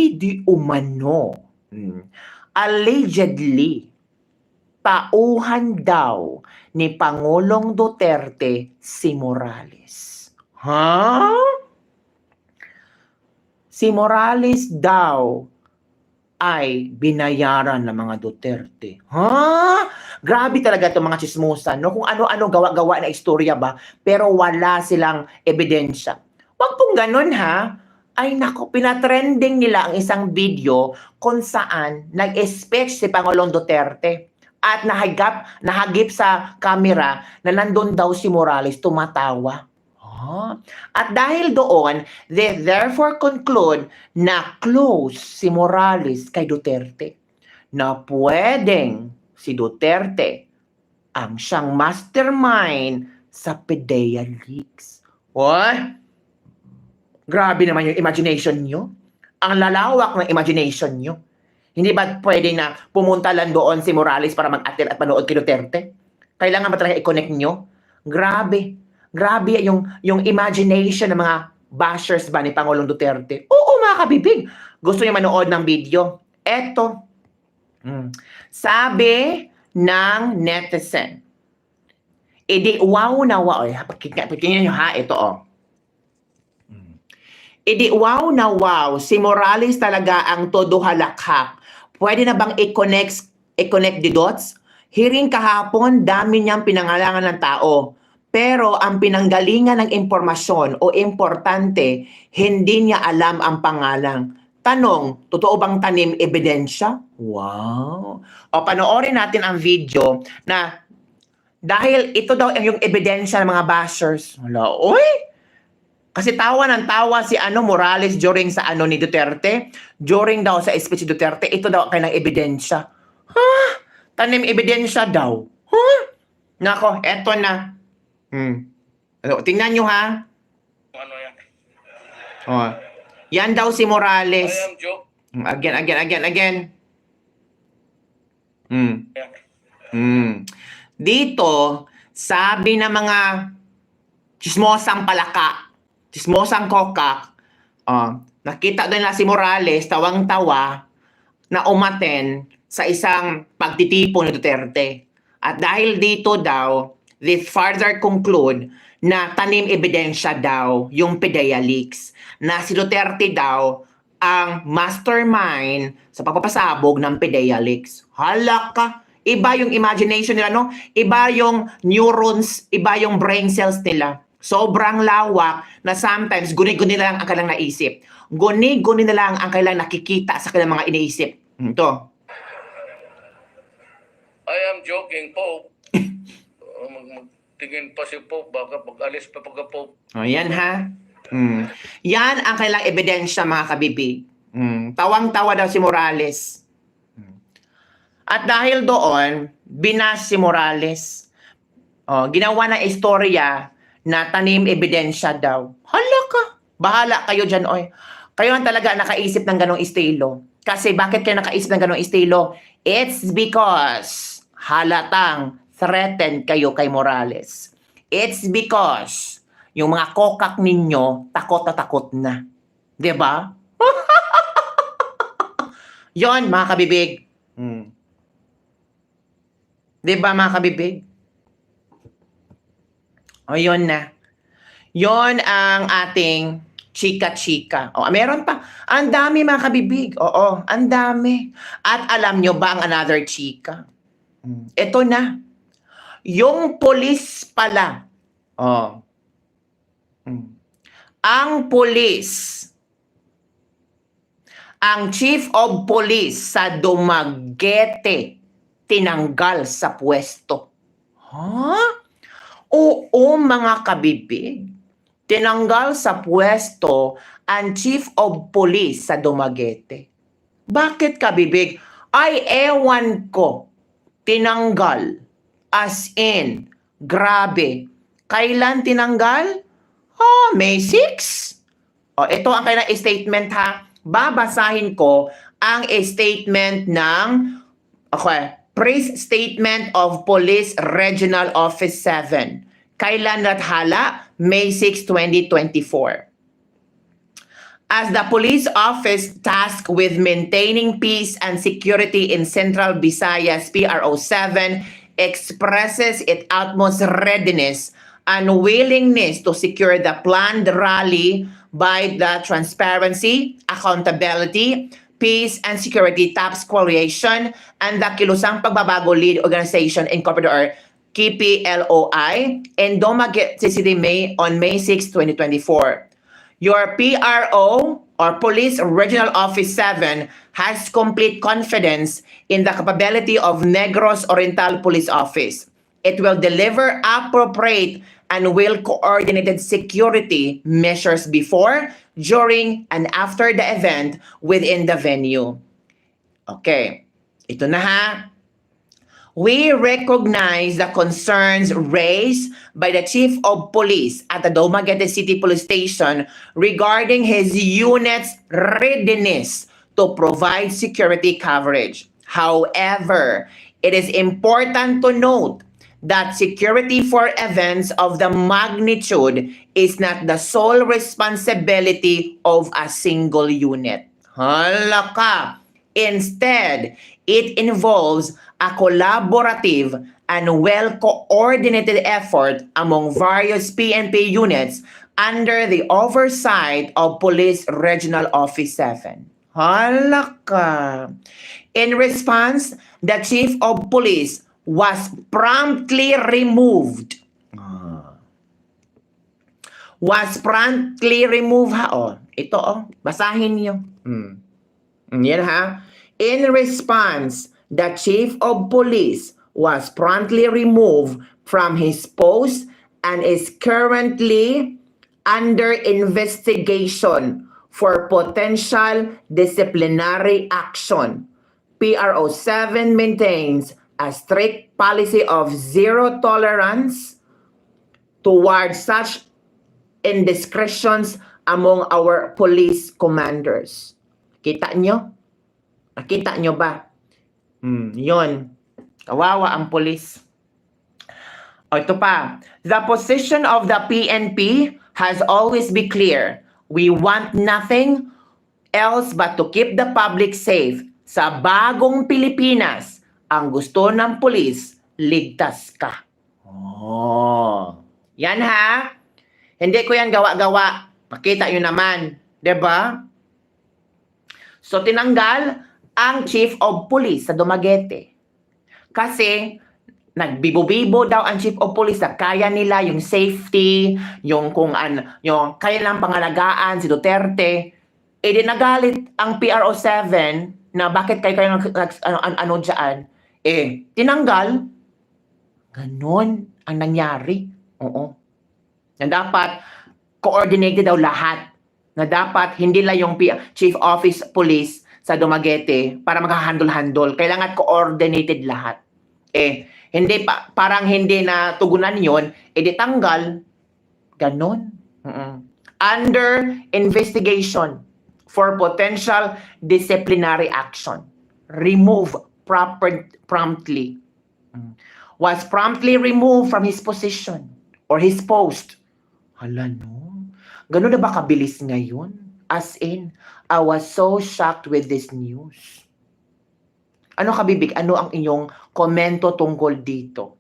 sabi di umano, allegedly, tauhan daw ni Pangulong Duterte si Morales. Ha? Si Morales daw ay binayaran ng mga Duterte. Ha? Grabe talaga itong mga chismosan, no? Kung ano-ano gawa-gawa na istorya ba, pero wala silang ebidensya. Wag pong ganun, ha? Ay nako, pinatrending nila ang isang video kung saan nag-speech si Pangulong Duterte at nahagip sa camera na nandun daw si Morales tumatawa. At dahil doon, they therefore conclude na close si Morales kay Duterte. Na pwedeng si Duterte ang siyang mastermind sa PDEA leaks. What? Grabe naman yung imagination nyo. Ang lalawak ng imagination nyo. Hindi ba pwede na pumunta lang doon si Morales para mag-attend at manood kay Duterte? Kailangan ba talaga i-connect nyo? Grabe. Grabe yung imagination ng mga bashers ba ni Pangulong Duterte. Oo, mga kabibig. Gusto niya manood ng video. Eto. Sabi ng netizen. Edi wow na wow. Pakinggan nyo ha. Ito oh. Edi wow na wow. Si Morales talaga ang todo halakhak. Pwede na bang i-connect the dots? Hearing kahapon, dami niyang pinangalangan ng tao. Pero ang pinanggalingan ng impormasyon o importante, hindi niya alam ang pangalan. Tanong, totoo bang tanim ebidensya? Wow! O panoorin natin ang video na dahil ito daw yung ebidensya ng mga bashers. Wala, oy! Kasi tawa ng tawa si Morales during sa ni Duterte. During daw sa speech ni Duterte, ito daw kailang ebidensya. Ha? Tanim ebidensya daw. Ha? Nako, eto na. Tingnan nyo ha. Ano yan? Oh. Yan daw si Morales. I am joke. Again. Dito, sabi ng mga chismosang palaka, chismosang kokak, nakita doon na si Morales, tawang-tawa, na umaten sa isang pagtitipon ni Duterte. At dahil dito daw, they further conclude na tanim ebidensya daw yung PDEA leaks. Na si Duterte daw ang mastermind sa pagpapasabog ng PDEA leaks. Hala ka! Iba yung imagination nila, no? Iba yung neurons, iba yung brain cells nila. Sobrang lawak na sometimes guni-guni na lang ang kailang naisip. Guni-guni na lang ang kailang nakikita sa kailang mga iniisip. Ito. I am joking, Pope. Magtingin pa si Pope, baka pag-alis pa pagka-Pope. O, yan ha. Yan ang kailang ebidensya, mga kabibig. Tawang-tawa daw si Morales. At dahil doon, binas si Morales. Ginawa na istorya na tanim ebidensya daw. Hala ka! Bahala kayo dyan, oy. Kayo ang talaga nakaisip ng ganong estilo. Kasi bakit kayo nakaisip ng ganong estilo? It's because halatang threatened kayo kay Morales. It's because yung mga kokak ninyo takot na takot na. Diba? Yon, mga kabibig. Diba, mga kabibig? O, yun na. Yon ang ating chika-chika. O, meron pa. Ang dami, mga kabibig. Oo, ang dami. At alam nyo ba ang another chika? Ito na. Yung police pala. Ang police. Ang chief of police sa Dumaguete tinanggal sa pwesto. Oo, mga kabibig. Tinanggal sa pwesto ang chief of police sa Dumaguete. Bakit, kabibig? Ay, ewan ko. Tinanggal. As in, grabe. Kailan tinanggal? May 6. Ito ang kailang statement ha. Babasahin ko ang statement ng Press Statement of Police Regional Office 7. Kailan nathala? May 6, 2024. as the police office tasked with maintaining peace and security in Central Visayas PRO7 expresses its utmost readiness and willingness to secure the planned rally by the Transparency, Accountability, Peace and Security Task Coalition and the Kilusang Pagbabago Lead Organization Incorporated or KPLOI in Dumaguete City on May 6, 2024. Your PRO or Police Regional Office 7 has complete confidence in the capability of Negros Oriental Police Office. It will deliver appropriate and well-coordinated security measures before, during, and after the event within the venue. Okay, ito na ha. We recognize the concerns raised by the Chief of Police at the Dumaguete City Police Station regarding his unit's readiness to provide security coverage. However, it is important to note that security for events of the magnitude is not the sole responsibility of a single unit. Hala ka! Instead, it involves a collaborative and well-coordinated effort among various PNP units under the oversight of Police Regional Office 7. Hala ka! In response, the Chief of Police was promptly removed. Was promptly removed ha. Oh, ito basahin niyo. Yan ha. In response, the Chief of Police was promptly removed from his post and is currently under investigation for potential disciplinary action. PRO7 maintains a strict policy of zero tolerance towards such indiscretions among our police commanders. Kita nyo? Nakita nyo ba? Yun. Kawawa ang police. O ito pa. The position of the PNP has always been clear. We want nothing else but to keep the public safe. Sa bagong Pilipinas, ang gusto ng police, ligtas ka. Oh. Yan ha. Hindi ko yan gawa-gawa. Makita nyo naman. Diba? So, tinanggal ang Chief of Police sa Dumaguete. Kasi, nagbibo-bibo daw ang Chief of Police na kaya nila yung safety, yung kung yung kaya lang pangalagaan si Duterte. Di nagalit ang PRO7 na bakit kayo ano dyan. Tinanggal. Ganon ang nangyari. Oo. Na dapat coordinated daw lahat. Na dapat hindi lang yung Chief Office Police sa Dumaguete para maghahandol-handol. Kailangan coordinated lahat. Hindi parang hindi na tugunan yon, ditanggal. Ganon. Under investigation for potential disciplinary action. Remove promptly. Was promptly removed from his position or his post. Hala no. Ganon na ba kabilis ngayon? As in, I was so shocked with this news. Ano kabibig? Ano ang inyong komento tungkol dito?